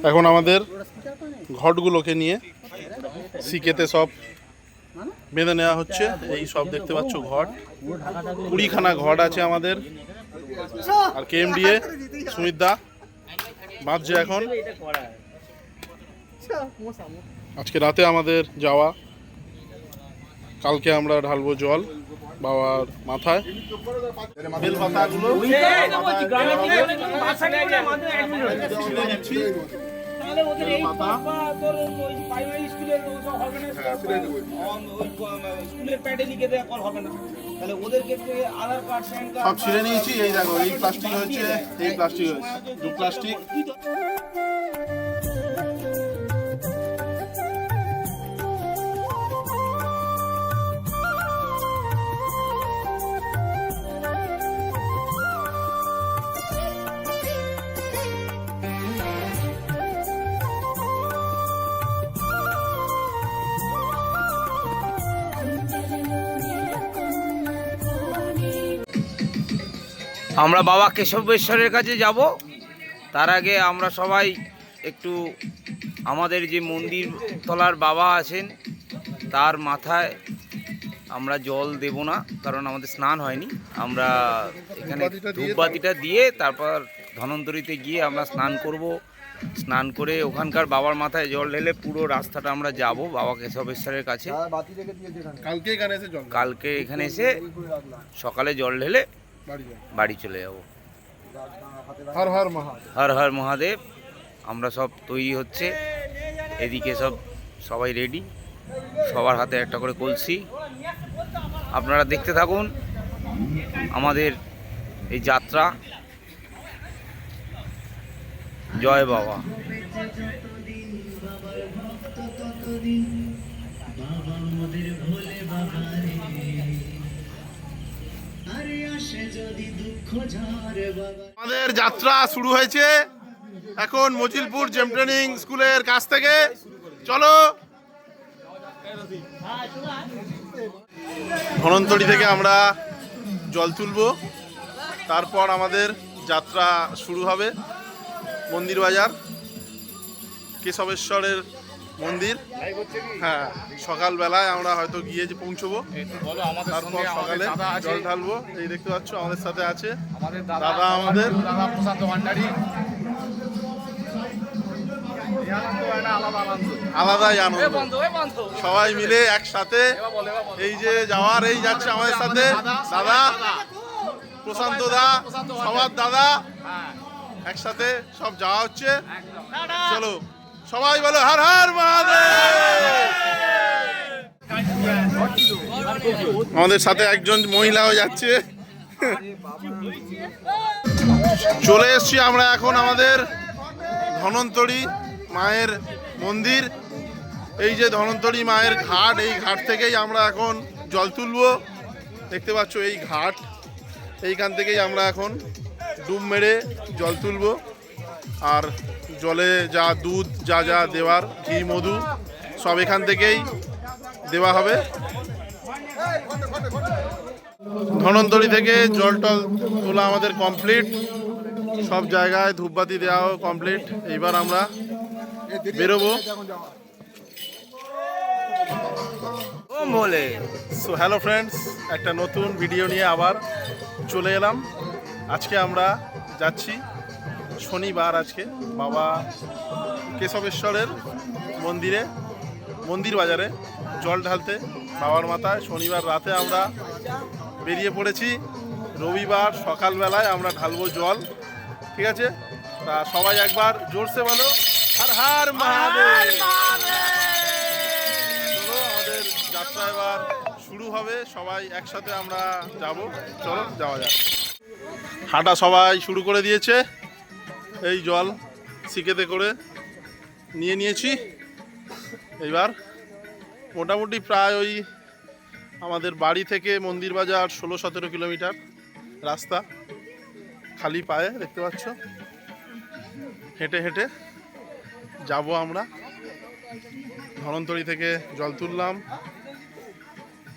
এখন আমাদের ঘটগুলোকে নিয়ে সিকেতে সব বেঁধে নেওয়া হচ্ছে। এই সব দেখতে পাচ্ছ ঘট, 20খানা ঘট আছে আমাদের। আর কেএমডিএ সুমিত দা বাঁধছে এখন। আজকে রাতে আমাদের যাওয়া, কালকে আমরা ঢালবো জল বাবার মাথায়। বেল পাতাগুলো সব ছিঁড়ে নিয়েছি। এই দেখো, এই প্লাস্টিক হচ্ছে, এই প্লাস্টিক হচ্ছে, দু প্লাস্টিক। আমরা বাবা কেশবেশ্বরের কাছে যাব। তার আগে আমরা সবাই একটু আমাদের যে মন্দির তলার বাবা আছেন তার মাথায় আমরা জল দেব না, কারণ আমাদের স্নান হয়নি। আমরা এখানে ধূপবাতিটা দিয়ে তারপর ধনন্তরীতে গিয়ে আমরা স্নান করব। স্নান করে ওখানকার বাবার মাথায় জল ঢেলে পুরো রাস্তাটা আমরা যাব বাবা কেশবেশ্বরের কাছে। কালকে এখানে এসে সকালে জল ঢেলে বাড়ি চলে যাব। হর হর মহাদেব, হর হর মহাদেব। আমরা সব তৈরি হচ্ছে, এদিকে সবাই রেডি, সবার হাতে একটা করে কলসি। আপনারা দেখতে থাকুন আমাদের এই যাত্রা। জয় বাবা। আমাদের যাত্রা শুরু হয়েছে এখন মজিলপুর জেম ট্রেনিং স্কুলের কাছ থেকে। চলো, ধনন্তরী থেকে আমরা জল তুলবো, তারপর আমাদের যাত্রা শুরু হবে মন্দির বাজার কেশবেশ্বরের মন্দির। হ্যাঁ, সকালবেলায় আমরা হয়তো গিয়ে যে পৌঁছবো, তারপর সকালে জল ঢালবো। এই দেখতে পাচ্ছ আমাদের সাথে আছে দাদা, আমাদের আলাদাই আনন্দ, সবাই মিলে একসাথে এই যে যাওয়ার। এই যাচ্ছে আমাদের সাথে দাদা প্রশান্ত দা, সবার দাদা, একসাথে সব যাওয়া হচ্ছে। চলো সবাই বলো হর হর মহাদেব। আমাদের সাথে একজন মহিলাও যাচ্ছে। চলে এসছি আমরা এখন আমাদের ধনন্তরী মায়ের মন্দির। এই যে ধনন্তরী মায়ের ঘাট, এই ঘাট থেকেই আমরা এখন জল তুলবো। দেখতে পাচ্ছ এই ঘাট, এইখান থেকেই আমরা এখন ডুব মেরে জল তুলবো। আর জলে যা দুধ যা যা দেওয়ার, ঘি মধু সব এখান থেকেই দেওয়া হবে। ধনন্তরী থেকে জল টল তোলা আমাদের কমপ্লিট, সব জায়গায় ধূপবাতি দেওয়াও কমপ্লিট। এইবার আমরা বেরোবো। সো হ্যালো ফ্রেন্ডস, একটা নতুন ভিডিও নিয়ে আবার চলে এলাম। আজকে আমরা যাচ্ছি শনিবার, আজকে বাবা কেশবেশ্বরের মন্দিরে, মন্দির বাজারে জল ঢালতে বাবার মাথায়। শনিবার রাতে আমরা বেরিয়ে পড়েছি, রবিবার সকালবেলায় আমরা ঢালবো জল। ঠিক আছে, তা সবাই একবার জোরসে বলো হর হর মহাদেব। চলো, আমাদের যাত্রা এবার শুরু হবে, সবাই একসাথে আমরা যাব। চলো যাওয়া যাক। হাঁটা সবাই শুরু করে দিয়েছে। এই জল সিকেতে করে নিয়ে নিয়েছি। এইবার মোটামুটি প্রায় ওই আমাদের বাড়ি থেকে মন্দির বাজার 16-17 কিলোমিটার রাস্তা, খালি পায়ে দেখতে পাচ্ছ। হেঁটে হেঁটে যাব আমরা। ধনন্তরী থেকে জল তুললাম,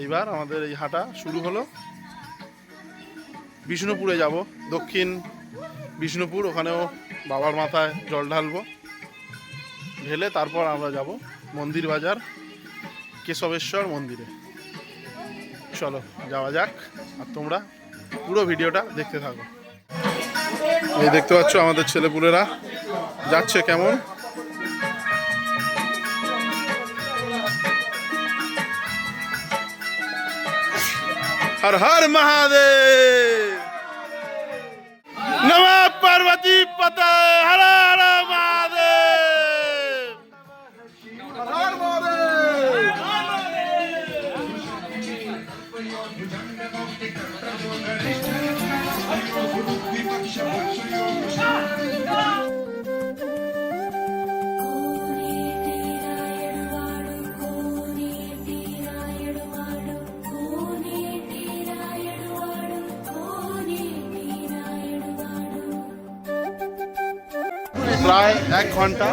এইবার আমাদের এই হাঁটা শুরু হলো। বিষ্ণুপুরে যাব, দক্ষিণ বিষ্ণুপুর, ওখানেও বাবার মাথায় জল ঢালবো, ঢেলে তারপর আমরা যাব মন্দির বাজার কেশবেশ্বর মন্দিরে। চলো যাওয়া যাক, আর তোমরা পুরো ভিডিওটা দেখতে থাকো। এই দেখতে পাচ্ছ আমাদের ছেলেপুলেরা যাচ্ছে কেমন। हर हर महादेव, नमः पार्वती पते, हर हर महादेव, हर हर প্রায় 1 ঘন্টা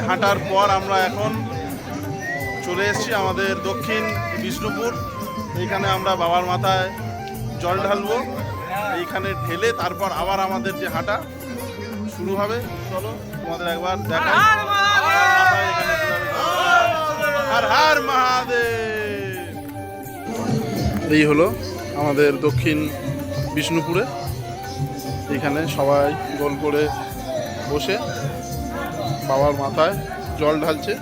হাঁটার পর আমরা এখন চলে এসেছি আমাদের দক্ষিণ বিষ্ণুপুর। এইখানে আমরা বাবার মাথায় জল ঢালবো, এইখানে ঢেলে তারপর আবার আমাদের যে হাঁটা শুরু হবে। চলো তোমাদের একবার দেখাই মাথায় এখানে হর হর মহাদেব। এই হলো আমাদের দক্ষিণ বিষ্ণুপুরে, এইখানে সবাই গোল করে বসে বাবার মাথায় জল ঢালছে।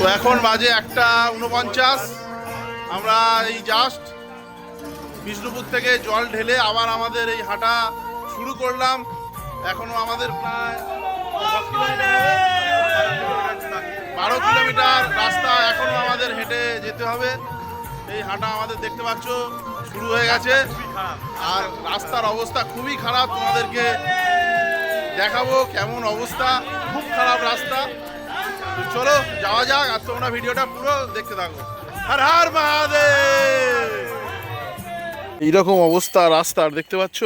তো এখন বাজে 1:49। আমরা এই জাস্ট বিষ্ণুপুর থেকে জল ঢেলে আবার আমাদের এই হাঁটা শুরু করলাম। এখনো আমাদের প্রায় 12 কিলোমিটার রাস্তা এখনো আমাদের হেঁটে যেতে হবে। এই হাঁটা আমাদের দেখতে পাচ্ছ শুরু হয়ে গেছে, আর রাস্তার অবস্থা খুবই খারাপ। তোমাদেরকে দেখাবো কেমন অবস্থা, খুব খারাপ রাস্তা। চলো যাওয়া যাক, আর তোমরা ভিডিওটা পুরো দেখতে থাকো। হর হর মহাদেব। এইরকম অবস্থা রাস্তার, দেখতে পাচ্ছ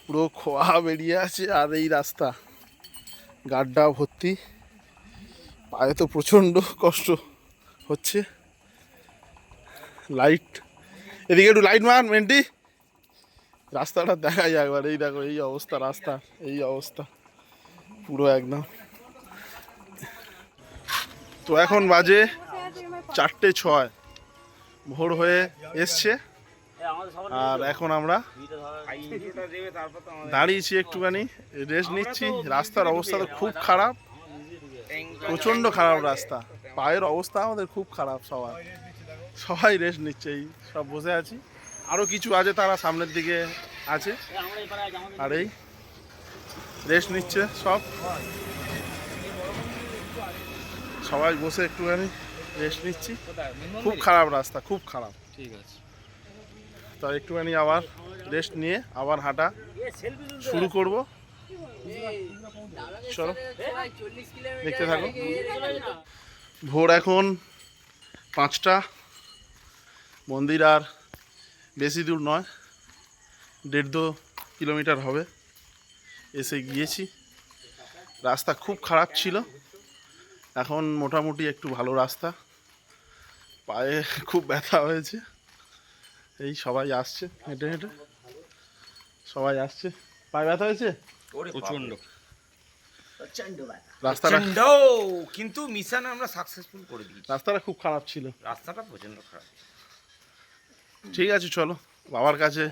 পুরো খোয়া বেরিয়ে আছে, আর এই রাস্তা গাড্ডা ভর্তি, পায়ে তো প্রচণ্ড কষ্ট হচ্ছে। লাইট এদিকে একটু লাইট মার মেন্টি, রাস্তাটা দেখা যায় একবার। এই দেখো এই অবস্থা রাস্তা, এই অবস্থা পুরো একদম। তো এখন বাজে 4:06, ভোর হয়ে এসছে। আর এখন আমরা দাঁড়িয়েছি একটুখানি রেস্ট নিচ্ছি। রাস্তার অবস্থা তো খুব খারাপ, প্রচণ্ড খারাপ রাস্তা, পায়ের অবস্থা আমাদের খুব খারাপ। সবাই রেস্ট নিচ্ছে, এই সব বসে আছি। আরও কিছু আছে, তারা সামনের দিকে আছে, আর এই রেস্ট নিচ্ছে সবাই বসে একটুখানি রেস্ট নিচ্ছি। খুব খারাপ রাস্তা, খুব খারাপ। ঠিক আছে, তা একটুখানি আবার রেস্ট নিয়ে আবার হাঁটা শুরু করব। চলো দেখতে থাকো। ভোর এখন 5টা, মন্দির আর বেশি দূর নয়, 1.5-2 কিলোমিটার হবে। এসে গিয়েছি, রাস্তা খুব খারাপ ছিল, এখন মোটামুটি একটু ভালো রাস্তা। পায়ে খুব ব্যথা হয়েছে, এই সবাই আসছে হেঁটে হেঁটে, সবাই আসছে। পায়ে ব্যথা হয়েছে প্রচন্ড রাস্তাটা, কিন্তু মিশন আমরা সাকসেসফুল করে দিয়েছি। রাস্তাটা খুব খারাপ ছিল, রাস্তাটা প্রচন্ড খারাপ। ঠিক আছে চলো, বাবার কাছে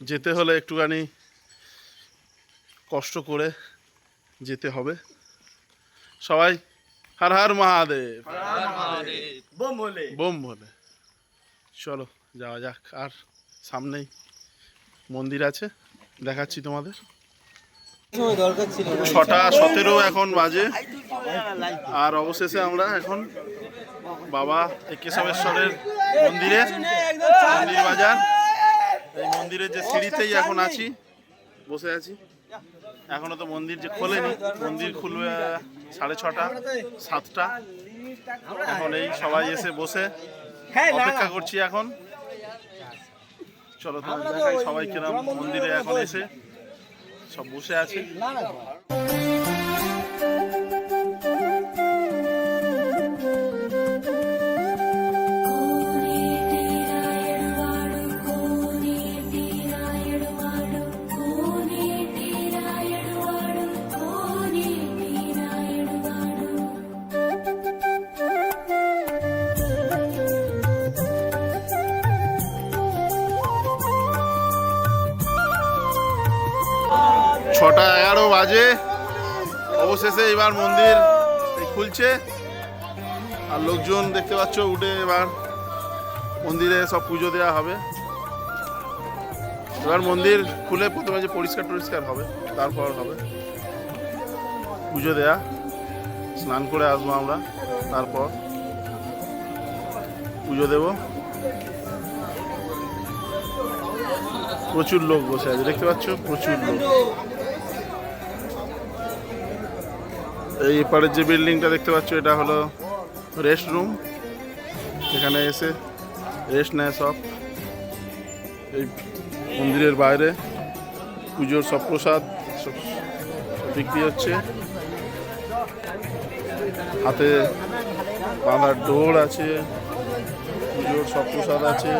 যেতে হলে একটুখানি কষ্ট করে যেতে হবে। সবাই হর হর মহাদেব, বোম বলে। চলো যাওয়া যাক, আর সামনেই মন্দির আছে, দেখাচ্ছি তোমাদের। 6:17 এখন বাজে, আর অবশেষে আমরা এখন বাবা কেশবেশ্বরের মন্দির বাজার, এই মন্দিরের যে সিঁড়িতেই এখন আছি। বসে আছি। এখনো তো মন্দির যে খোলেনি, মন্দির খুলবে 6:30 7টা। এখন এই সবাই এসে বসে অপেক্ষা করছি এখন। চলো তোমার দেখাই সবাই কিরম মন্দিরে এখন এসে সব বসে আছে। ছটা 11 বাজে। অবশেষে এবার মন্দির খুলছে আর লোকজন দেখতে পাচ্ছ উঠে এবার মন্দিরে সব পুজো দেওয়া হবে। এবার মন্দির খুলে প্রথমে যে পরিষ্কার হবে, তারপর হবে পুজো দেয়া। স্নান করে আসবো আমরা, তারপর পুজো দেব। প্রচুর লোক বসে আছে, দেখতে পাচ্ছ প্রচুর লোক। এই এপারের যে বিল্ডিংটা দেখতে পাচ্ছ এটা হলো রেস্ট রুম। এখানে এসে রেস্ট নেয় সব। এই মন্দিরের বাইরে পুজোর সব প্রসাদ সব বিক্রি হচ্ছে। হাতে বাঁধার ডোর আছে, পুজোর সব প্রসাদ আছে।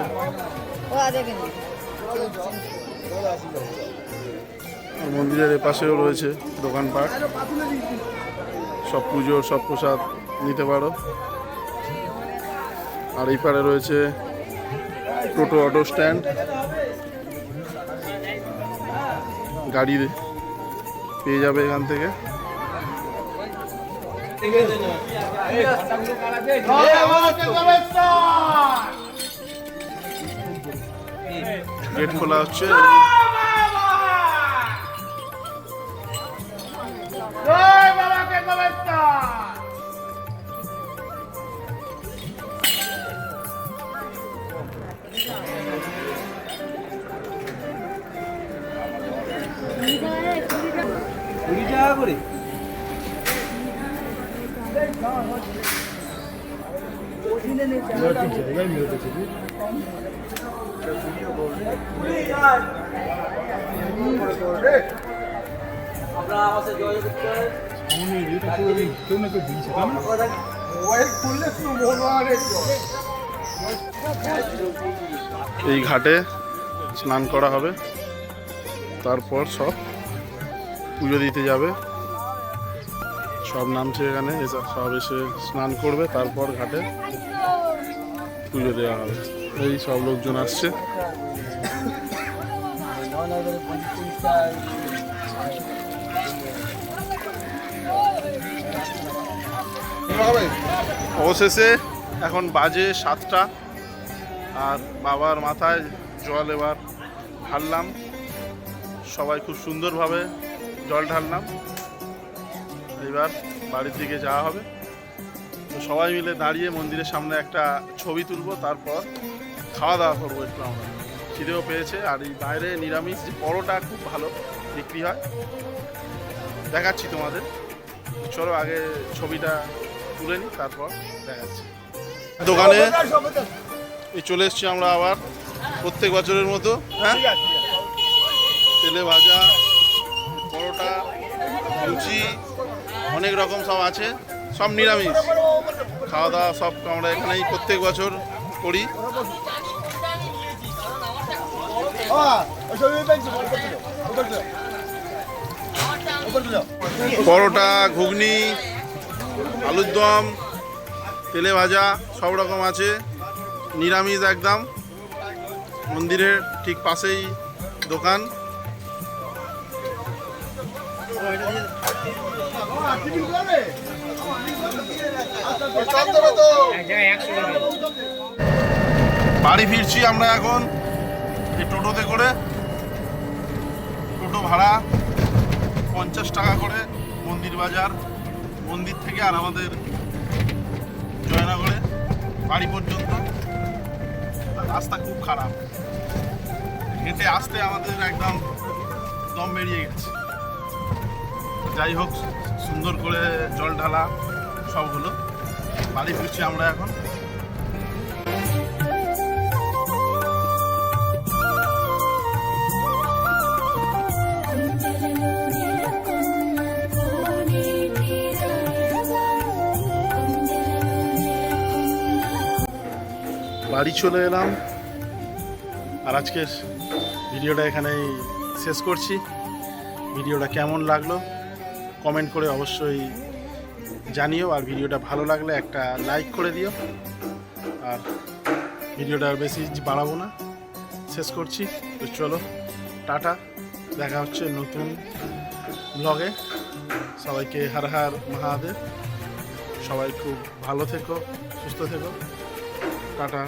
মন্দিরের এপাশেও রয়েছে দোকানপাট, সব পুজোর সব প্রসাদ নিতে পারো। আর এই পারে রয়েছে টোটো অটো স্ট্যান্ড, গাড়ি পেয়ে যাবে এখান থেকে। গেট খোলা হচ্ছে। এই ঘাটে স্নান করা হবে, তারপর সব পুজো দিতে যাবে। সব নামছে এখানে, সব এসে স্নান করবে, তারপর ঘাটে পুজো দেওয়া হবে। এই সব লোকজন আসছে। অবশেষে এখন বাজে 7টা আর বাবার মাথায় জল এবার ঢাললাম। সবাই খুব সুন্দরভাবে জল ঢাললাম। এবার বাড়ির দিকে যাওয়া হবে। তো সবাই মিলে দাঁড়িয়ে মন্দিরের সামনে একটা ছবি তুলবো, তারপর খাওয়া দাওয়া করবো একটু। আমরা খিদেও পেয়েছে। আর এই বাইরে নিরামিষ যে পরোটা খুব ভালো বিক্রি হয়, দেখাচ্ছি তোমাদের। চলো আগে ছবিটা তুলে নিই, তারপর দেখাচ্ছি। দোকানে এই চলে এসছি আমরা আবার প্রত্যেক বছরের মতো। হ্যাঁ, তেলে ভাজা, পরোটা, লুচি, অনেক রকম সব আছে, সব নিরামিষ। খাওয়া দাওয়া সব আমরা এখানেই প্রত্যেক বছর করি। পরোটা, ঘুগনি, আলুর দম, তেলে ভাজা সব রকম আছে, নিরামিষ একদম। মন্দিরের ঠিক পাশেই দোকান। বাড়ি ফিরছি আমরা এখন এই টোটোতে করে। টোটো ভাড়া 50 টাকা করে মন্দির বাজার, মন্দির থেকে আর আমাদের জয়নগরে বাড়ি পর্যন্ত। রাস্তা খুব খারাপ, হেঁটে আসতে আমাদের একদম দম বেরিয়ে গেছে। যাই হোক, সুন্দর করে জল ঢালা সব হলো, বাড়ি ফিরছি আমরা এখন। বাড়ি চলে এলাম, আর আজকের ভিডিওটা এখানেই শেষ করছি। ভিডিওটা কেমন লাগলো কমেন্ট করে অবশ্যই জানিও, আর ভিডিওটা ভালো লাগলে একটা লাইক করে দিও। আর ভিডিওটা আর বেশি বাড়াবো না, শেষ করছি। তো চলো, টাটা, দেখা হচ্ছে নতুন ব্লগে। সবাইকে হর হর মহাদেব, সবাই খুব ভালো থেকো, সুস্থ থেকো, টাটা।